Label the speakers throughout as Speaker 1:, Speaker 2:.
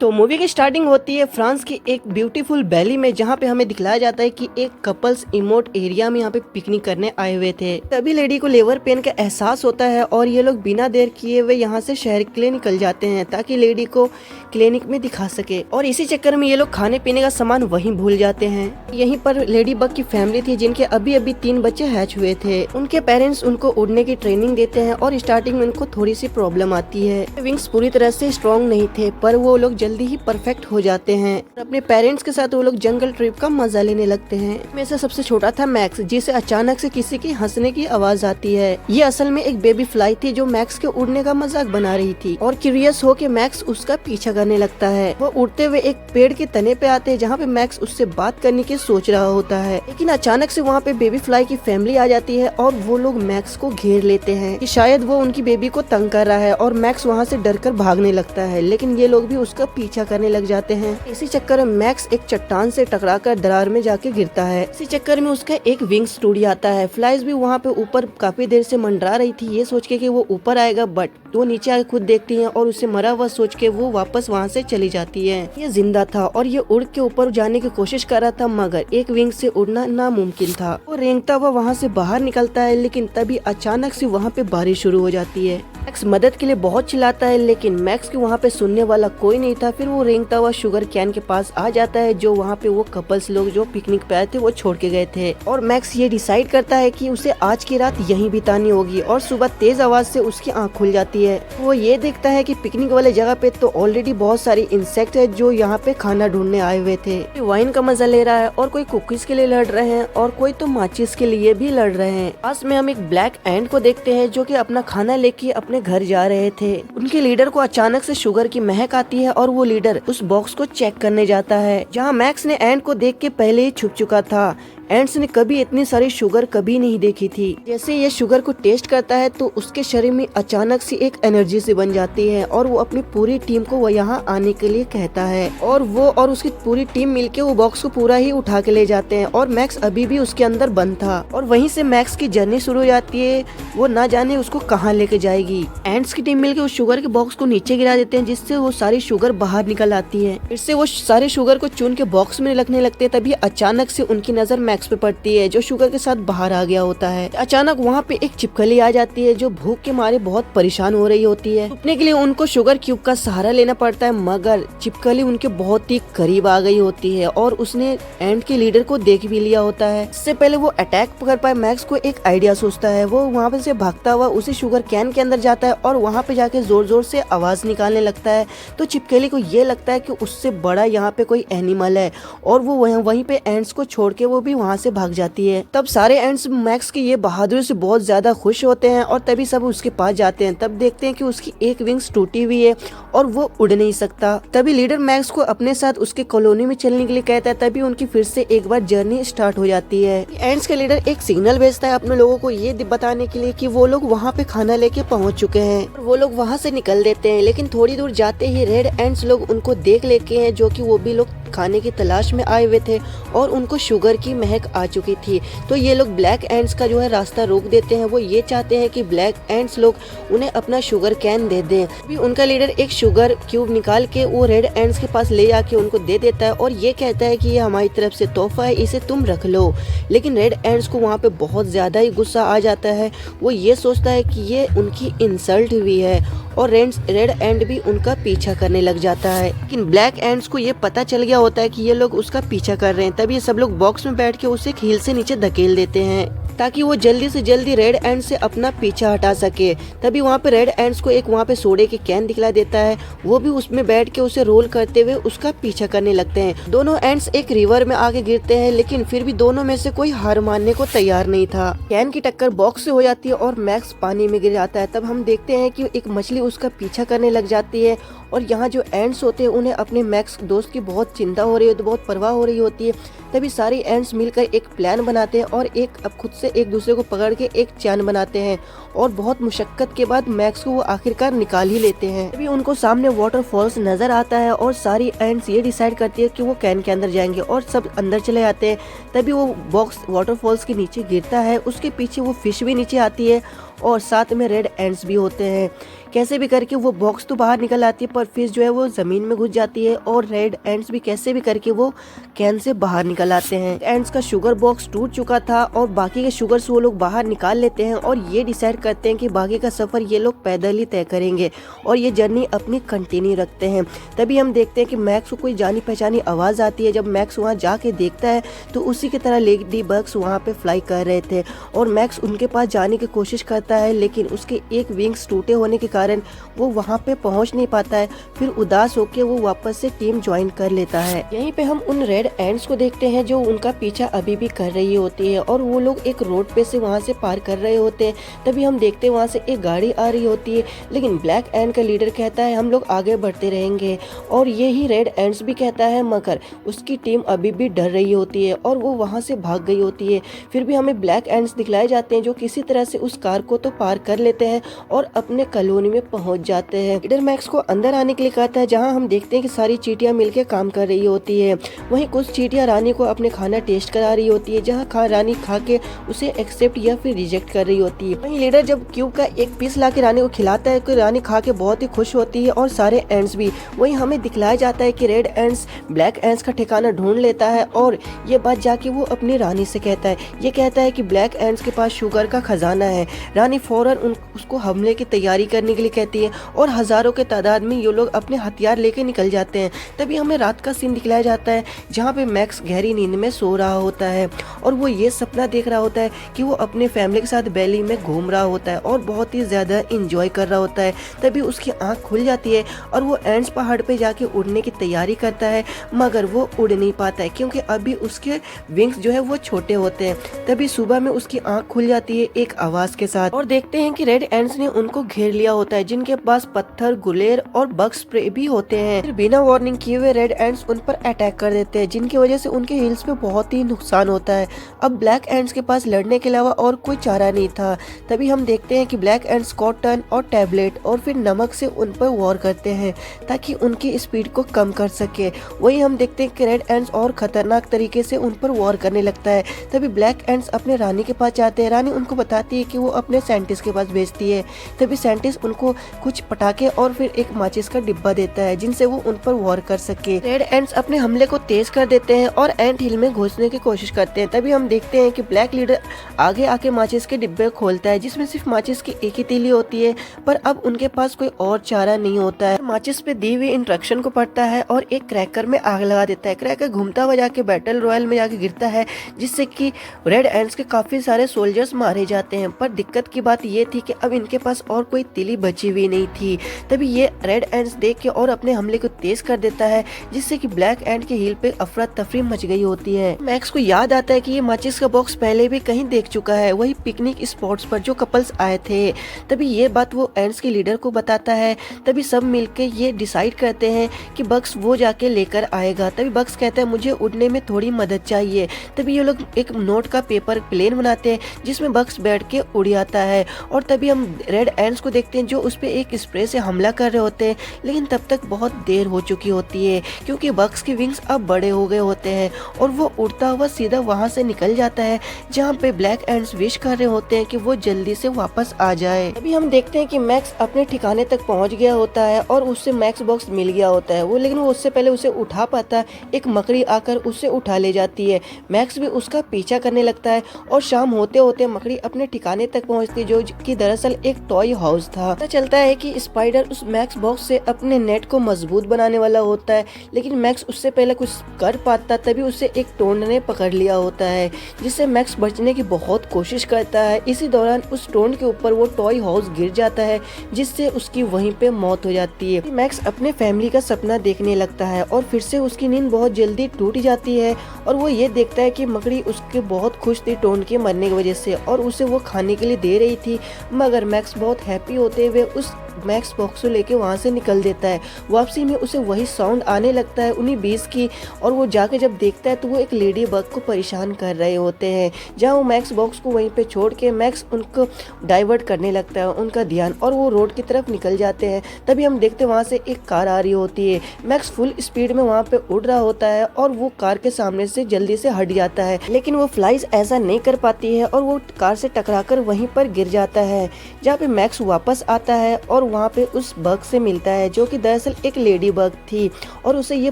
Speaker 1: तो मूवी की स्टार्टिंग होती है फ्रांस की एक ब्यूटीफुल वैली में, जहाँ पे हमें दिखलाया जाता है कि एक कपल्स इमोट एरिया में यहाँ पे पिकनिक करने आए हुए थे। तभी लेडी को लेबर पेन का एहसास होता है और ये लोग बिना देर किए हुए यहाँ से शहर के लिए निकल जाते हैं ताकि लेडी को क्लिनिक में दिखा सके। और इसी चक्कर में ये लोग खाने पीने का सामान वहीं भूल जाते हैं। यहीं पर लेडी बग की फैमिली थी जिनके अभी अभी 3 बच्चे हैच हुए थे। उनके पेरेंट्स उनको उड़ने की ट्रेनिंग देते हैं और स्टार्टिंग में उनको थोड़ी सी प्रॉब्लम आती है। विंग्स पूरी तरह से स्ट्रॉन्ग नहीं थे पर वो लोग जल्दी ही परफेक्ट हो जाते हैं। अपने पेरेंट्स के साथ वो लोग जंगल ट्रिप का मजा लेने लगते हैं। में से सबसे छोटा था मैक्स, जिसे अचानक से किसी की हंसने की आवाज आती है। ये असल में एक बेबी फ्लाई थी जो मैक्स के उड़ने का मजाक बना रही थी और क्यूरियस हो के मैक्स उसका पीछा करने लगता है। वो उड़ते हुए एक पेड़ के तने पे आते हैं जहाँ पे मैक्स उससे बात करने की सोच रहा होता है, लेकिन अचानक से वहाँ पे बेबी फ्लाई की फैमिली आ जाती है और वो लोग मैक्स को घेर लेते हैं कि शायद वो उनकी बेबी को तंग कर रहा है और मैक्स वहाँ से डरकर भागने लगता है, लेकिन ये लोग भी उसका पीछा करने लग जाते हैं। इसी चक्कर में मैक्स एक चट्टान से टकराकर दरार में जाके गिरता है। इसी चक्कर में उसका एक विंग्स टूट जाता है। फ्लाइज भी वहाँ पे ऊपर काफी देर से मंडरा रही थी ये सोच के कि वो ऊपर आएगा, बट वो नीचे आके खुद देखती है और उसे मरा हुआ सोच के वो वापस वहाँ से चली जाती है। ये जिंदा था और ये उड़ के ऊपर जाने की कोशिश कर रहा था, मगर एक विंग से उड़ना नामुमकिन था। वो रेंगता हुआ वहाँ से बाहर निकलता है, लेकिन तभी अचानक से वहाँ पे बारिश शुरू हो जाती है। मैक्स मदद के लिए बहुत चिल्लाता है, लेकिन मैक्स के वहाँ पे सुनने वाला कोई नहीं था। फिर वो रेंगता हुआ शुगर कैन के पास आ जाता है जो वहाँ पे वो कपल्स लोग जो पिकनिक पे आए थे वो छोड़ के गए थे। और मैक्स ये डिसाइड करता है कि उसे आज की रात यहीं बितानी होगी और सुबह तेज आवाज से उसकी आँख खुल जाती है। वो ये देखता है कि पिकनिक वाले जगह पे तो ऑलरेडी बहुत सारे इंसेक्ट है जो यहाँ पे खाना ढूंढने आए हुए थे। वाइन का मजा ले रहा है और कोई कुकीज के लिए लड़ रहे हैं और कोई तो माचिस के लिए भी लड़ रहे हैं। पास में हम एक ब्लैक एंट को देखते हैं जो कि अपना खाना लेके अपने घर जा रहे थे। उनके लीडर को अचानक से शुगर की महक आती है और वो लीडर उस बॉक्स को चेक करने जाता है जहाँ मैक्स ने एंट को देख के पहले ही छुप चुका था। एंट्स ने कभी इतनी सारी शुगर कभी नहीं देखी थी। जैसे ये शुगर को टेस्ट करता है तो उसके शरीर में अचानक से एक एनर्जी से बन जाती है और वो अपनी पूरी टीम को वो यहाँ आने के लिए कहता है और वो और उसकी पूरी टीम मिलके वो बॉक्स को पूरा ही उठा के ले जाते हैं और मैक्स अभी भी उसके अंदर बंद था। और वहीं से मैक्स की जर्नी शुरू हो जाती है, वो ना जाने उसको कहाँ लेके जाएगी। एंट्स की टीम मिलके उस शुगर के बॉक्स को नीचे गिरा देते हैं जिससे वो सारी शुगर बाहर निकल आती है। फिर से वो सारे शुगर को चुन के बॉक्स में रखने लगते हैं। तभी अचानक से उनकी नजर मैक्स पे पड़ती है जो शुगर के साथ बाहर आ गया होता है। अचानक वहाँ पे एक छिपकली आ जाती है जो भूख के मारे बहुत परेशान हो रही होती है। छुपने के लिए उनको शुगर क्यूब का सहारा लेना पड़ता है, मगर छिपकली उनके बहुत ही करीब आ गई होती है और उसने एंट के लीडर को देख भी लिया होता है। इससे पहले वो अटैक कर पाए मैक्स को एक आइडिया सोचता है। वो वहाँ पे से भागता हुआ उसी शुगर कैन के अंदर जाता है और वहाँ पे जाके जोर जोर से आवाज निकालने लगता है। तो छिपकली को ये लगता है कि उससे बड़ा यहाँ पे कोई एनिमल है और वो वहीं पे एंट्स को छोड़ के वो भी वहाँ से भाग जाती है। तब सारे एंट्स मैक्स की ये बहादुरी से बहुत ज्यादा खुश होते हैं और तभी सब उसके पास जाते हैं। तब देखते हैं कि उसकी एक विंग्स टूटी हुई है और वो उड़ नहीं सकता। तभी लीडर मैक्स को अपने साथ उसके कॉलोनी में चलने के लिए कहता है। तभी उनकी फिर से एक बार जर्नी स्टार्ट हो जाती है। एंट्स के लीडर एक सिग्नल भेजता है अपने लोगों को ये बताने के लिए कि वो लोग वहाँ पे खाना लेके पहुँच चुके हैं और वो लोग वहाँ से निकल देते हैं। लेकिन थोड़ी दूर जाते ही रेड एंट्स लोग उनको देख लेके हैं जो कि वो भी लोग खाने की तलाश में आए हुए थे और उनको शुगर की महक आ चुकी थी। तो ये लोग ब्लैक एंट्स का जो है रास्ता रोक देते हैं। वो ये चाहते हैं कि ब्लैक एंट्स लोग उन्हें अपना शुगर कैन दे दें। भी उनका लीडर एक शुगर क्यूब निकाल के वो रेड एंट्स के पास ले आके उनको दे देता है और ये कहता है कि ये हमारी तरफ से तोहफा है, इसे तुम रख लो। लेकिन रेड एंट्स को वहाँ पे बहुत ज्यादा ही गुस्सा आ जाता है। वो ये सोचता है कि ये उनकी इंसल्ट हुई है और रेड एंड भी उनका पीछा करने लग जाता है। लेकिन ब्लैक एंड्स को ये पता चल गया होता है कि ये लोग उसका पीछा कर रहे हैं। तभी ये सब लोग बॉक्स में बैठ के उसे हील से नीचे धकेल देते हैं ताकि वो जल्दी से जल्दी रेड एंड से अपना पीछा हटा सके। तभी वहाँ पे रेड एंड्स को एक वहाँ पे सोडे की कैन दिखला देता है। वो भी उसमें बैठ के उसे रोल करते हुए उसका पीछा करने लगते हैं। दोनों एंड्स एक रिवर में आके गिरते हैं, लेकिन फिर भी दोनों में से कोई हार मानने को तैयार नहीं था। कैन की टक्कर बॉक्स से हो जाती है और मैक्स पानी में गिर जाता है। तब हम देखते हैं कि एक मछली उसका पीछा करने लग जाती है और यहाँ जो एंड्स होते हैं उन्हें अपने मैक्स दोस्त की बहुत चिंता हो रही होती है, बहुत परवाह हो रही होती है। तभी सारे एंड्स मिलकर एक प्लान बनाते हैं और अब खुद से एक दूसरे को पकड़ के एक चैन बनाते हैं और बहुत मुशक्कत के बाद मैक्स को वो आखिरकार निकाल ही लेते हैं। तभी उनको सामने वाटरफॉल्स नजर आता है और सारी एंड्स ये डिसाइड करती है कि वो कैन के अंदर जाएंगे और सब अंदर चले जाते हैं। तभी वो बॉक्स वाटरफॉल्स के नीचे गिरता है, उसके पीछे वो फिश भी नीचे आती है और साथ में रेड एंड्स भी होते हैं। कैसे भी करके वो बॉक्स तो बाहर निकल आती है पर फिश जो है वो जमीन में घुस जाती है और रेड एंड्स भी कैसे भी करके वो कैन से बाहर निकल आते हैं। एंड्स का शुगर बॉक्स टूट चुका था और बाकी के शुगर्स वो लोग बाहर निकाल लेते हैं और ये डिसाइड करते हैं कि बाकी का सफर ये लोग पैदल ही तय करेंगे और ये जर्नी अपनी कंटिन्यू रखते हैं। तभी हम देखते हैं कि मैक्स को कोई जानी पहचानी आवाज आती है। जब मैक्स वहाँ जाके देखता है तो उसी की तरह लेडी बग्स वहाँ पे फ्लाई कर रहे थे और मैक्स उनके पास जाने की कोशिश करता है लेकिन उसके एक विंग्स टूटे होने के कारण वो वहाँ पे पहुँच नहीं पाता है। फिर उदास होकर वो वापस से टीम ज्वाइन कर लेता है। यहीं पे हम उन रेड एंड्स को देखते हैं जो उनका पीछा अभी भी कर रही होती है और वो लोग एक रोड पे से वहाँ से पार कर रहे होते हैं। तभी हम देखते हैं वहाँ से एक गाड़ी आ रही होती है लेकिन ब्लैक एंड का लीडर कहता है हम लोग आगे बढ़ते रहेंगे और यही रेड एंड्स भी कहता है, मगर उसकी टीम अभी भी डर रही होती है और वो वहाँ से भाग गई होती है। फिर भी हमें ब्लैक एंड्स दिखलाए जाते हैं जो किसी तरह से उस कार को तो पार कर लेते हैं और अपने कॉलोनी में पहुंच जाते हैं। लीडर मैक्स को अंदर आने के लिए कहता है जहां हम देखते हैं कि सारी चींटियां मिलकर काम कर रही होती है। वहीं कुछ चींटियां रानी को अपने खाना टेस्ट करा रही होती है जहां रानी खा के उसे एक्सेप्ट या फिर रिजेक्ट कर रही होती है। वहीं लीडर जब क्यूब का एक पीस ला के रानी को खिलाता है तो रानी खा के बहुत ही खुश होती है और सारे एंड्स भी। वहीं हमें दिखलाया जाता है कि रेड एंड्स ब्लैक एंड्स का ठिकाना ढूंढ लेता है और ये बात जाके वो अपनी रानी से कहता है। ये कहता है कि ब्लैक एंड्स के पास शुगर का खजाना है। रानी फौरन उसको हमले की तैयारी करने के लिए कहती है और हजारों के तादाद में ये लोग अपने हथियार लेके निकल जाते हैं। तभी हमें रात का सीन दिखलाया जाता है जहाँ पे मैक्स गहरी नींद में सो रहा होता है और वो ये सपना देख रहा होता है कि वो अपने फैमिली के साथ वैली में घूम रहा होता है और बहुत ही ज्यादा इंजॉय कर रहा होता है। तभी उसकी आंख खुल जाती है और वो एंड्स पहाड़ पे जाके उड़ने की तैयारी करता है मगर वो उड़ नहीं पाता है क्योंकि अभी उसके विंग्स जो है वो छोटे होते हैं। तभी सुबह में उसकी आंख खुल जाती है एक आवाज के साथ और देखते हैं कि रेड एंड्स ने उनको घेर लिया होता है जिनके पास पत्थर, गुलेर और बग स्प्रे भी होते हैं। फिर बिना वार्निंग किए हुए रेड एंड्स उन पर अटैक कर देते हैं जिनकी वजह से उनके हील्स पे बहुत ही नुकसान होता है। अब ब्लैक एंड्स के पास लड़ने के अलावा और कोई चारा नहीं था। तभी हम देखते हैं कि ब्लैक एंड्स कॉटन और टैबलेट और फिर नमक से उन पर वॉर करते हैं ताकि उनकी स्पीड को कम कर सके। वही हम देखते हैं कि रेड एंड्स और खतरनाक तरीके से उन पर वॉर करने लगता है। तभी ब्लैक एंड्स अपने रानी के पास जाते हैं। रानी उनको बताती है कि वो अपने साइंटिस्ट के पास भेजती है। तभी साइंटिस्ट उनको कुछ पटाखे और फिर एक माचिस का डिब्बा देता है जिनसे वो उन पर वॉर कर सके। रेड एंड्स अपने हमले को तेज कर देते हैं और एंट हिल में घुसने की कोशिश करते हैं। तभी हम देखते हैं कि ब्लैक लीडर आगे आके माचिस के डिब्बे खोलता है जिसमें सिर्फ माचिस की एक ही तीली होती है पर अब उनके पास कोई और चारा नहीं होता है। माचिस पे दी हुई इंस्ट्रक्शन को पढ़ता है और एक क्रैकर में आग लगा देता है। क्रैकर घूमता हुआ जाके बैटल रॉयल में जाके गिरता है जिससे कि रेड एंड्स के काफी सारे सोल्जर्स मारे जाते हैं। पर दिक्कत की बात ये थी कि अब इनके पास और कोई तीली बची हुई नहीं थी। तभी ये रेड एंड्स देख के और अपने हमले को तेज कर देता है जिससे कि ब्लैक एंड के हील पे अफरा तफरी मच गई होती है। मैक्स को याद आता है कि ये माचिस का बॉक्स पहले भी कहीं देख चुका है, वही पिकनिक स्पॉट्स पर जो कपल्स आए थे। तभी ये बात वो एंड्स के लीडर को बताता है। तभी सब मिलके ये डिसाइड करते हैं कि बक्स वो जाके लेकर आएगा। तभी बक्स कहता है मुझे उड़ने में थोड़ी मदद चाहिए। तभी ये लोग एक नोट का पेपर प्लेन बनाते हैं जिसमें बक्स बैठ के उड़ आता है और तभी हम रेड एंड्स को देखते हैं जो उस पे एक स्प्रे से हमला कर रहे होते हैं लेकिन तब तक बहुत देर हो चुकी होती है क्योंकि बक्स के विंग्स अब बड़े हो गए होते हैं और वो उड़ता हुआ सीधा वहां से निकल जाता है जहाँ पे ब्लैक एंड्स विश कर रहे होते हैं कि वो जल्दी से वापस आ जाए। अभी हम देखते हैं कि मैक्स अपने ठिकाने तक पहुंच गया होता है और उससे मैक्स बॉक्स मिल गया होता है लेकिन वो उससे पहले उसे उठा पाता। एक मकड़ी आकर उसे उठा ले जाती है। मैक्स भी उसका पीछा करने लगता है और शाम होते होते मकड़ी अपने ठिकाने तक पहुंचती जो कि दरअसल एक टॉय हाउस था। पता चलता है कि स्पाइडर उस मैक्स बॉक्स से अपने नेट को मजबूत बनाने वाला होता है लेकिन मैक्स उससे पहले कुछ कर पाता तभी उसे एक टोंड ने पकड़ लिया होता है जिससे मैक्स बचने की बहुत कोशिश करता है। इसी दौरान उस टोंड के ऊपर वो टॉय हाउस गिर जाता है जिससे उसकी वहीं पे मौत हो जाती है। मैक्स अपने फैमिली का सपना देखने लगता है और फिर से उसकी नींद बहुत जल्दी टूट जाती है और वो ये देखता है कि मकड़ी उसके बहुत खुश थी टोंड के मरने की वजह से और उसे वो खाने के लिए दे रही थी मगर मैक्स बहुत हैप्पी होते हुए उस मैक्स बॉक्स को लेके वहाँ से निकल देता है। वापसी में उसे वही साउंड आने लगता है उन्हीं बीज की और वो जाके जब देखता है तो वो एक लेडी बग को परेशान कर रहे होते हैं जहाँ वो मैक्स बॉक्स को वहीं पे छोड़ के मैक्स उनको डाइवर्ट करने लगता है उनका ध्यान और वो रोड की तरफ निकल जाते हैं। तभी हम देखते हैं वहाँ से एक कार आ रही होती है। मैक्स फुल स्पीड में वहाँ पे उड़ रहा होता है और वो कार के सामने से जल्दी से हट जाता है लेकिन वो फ्लाइज ऐसा नहीं कर पाती है और वो कार से टकराकर वहीं पर गिर जाता है जहाँ पे मैक्स वापस आता है और वहाँ पे उस बग से मिलता है जो कि दरअसल एक लेडी बग थी और उसे ये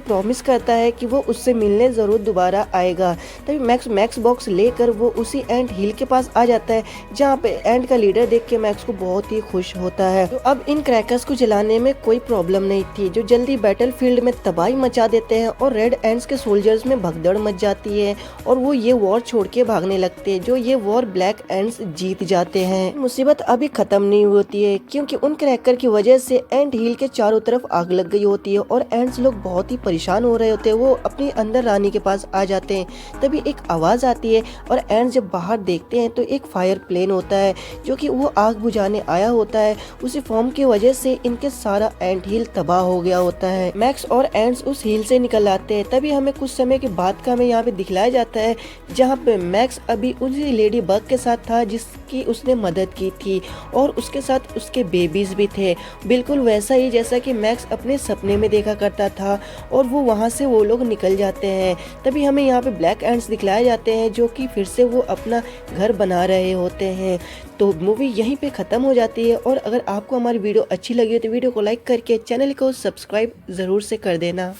Speaker 1: प्रॉमिस करता है कि वो उससे मिलने ज़रूर दोबारा आएगा। तभी मैक्स बॉक्स लेकर वो उसी एंट हिल के पास आ जाता है जहाँ पे एंट का लीडर देख के मैक्स को बहुत ही खुश होता है। तो अब इन क्रैकर्स को जलाने में कोई प्रॉब्लम नहीं थी जो जल्दी बैटलफील्ड में तबाही मचा देते हैं और रेड एंट्स के सोल्जर्स में भगदड़ मच जाती है और वो ये वॉर छोड़ के भागने लगते हैं। जो ये वॉर ब्लैक एंट्स जीत जाते हैं। मुसीबत अभी खत्म नहीं होती है क्योंकि उन क्रैकर की वजह से एंट हिल के चारों तरफ आग लग गई होती है और एंट्स लोग बहुत ही परेशान हो रहे होते हैं। वो अपनी अंदर रानी के पास आ जाते हैं। तभी एक आवाज आती है और एंट्स जब बाहर देखते हैं तो एक फायर प्लेन होता है जो कि वो आग बुझाने आया होता है। उसी फॉर्म की वजह से इनके सारा एंट हिल तबाह हो गया होता है। मैक्स और एंट्स उस हिल से निकल आते हैं। तभी हमें कुछ समय के बाद का हमें यहाँ पे दिखलाया जाता है जहाँ पे मैक्स अभी उसी लेडी बग के साथ था जिसकी उसने मदद की थी और उसके साथ उसके बेबीज भी थे, बिल्कुल वैसा ही जैसा कि मैक्स अपने सपने में देखा करता था। और वो वहाँ से वो लोग निकल जाते हैं। तभी हमें यहाँ पे ब्लैक एंट्स दिखलाए जाते हैं जो कि फिर से वो अपना घर बना रहे होते हैं। तो मूवी यहीं पे ख़त्म हो जाती है। और अगर आपको हमारी वीडियो अच्छी लगी हो तो वीडियो को लाइक करके चैनल को सब्सक्राइब ज़रूर से कर देना।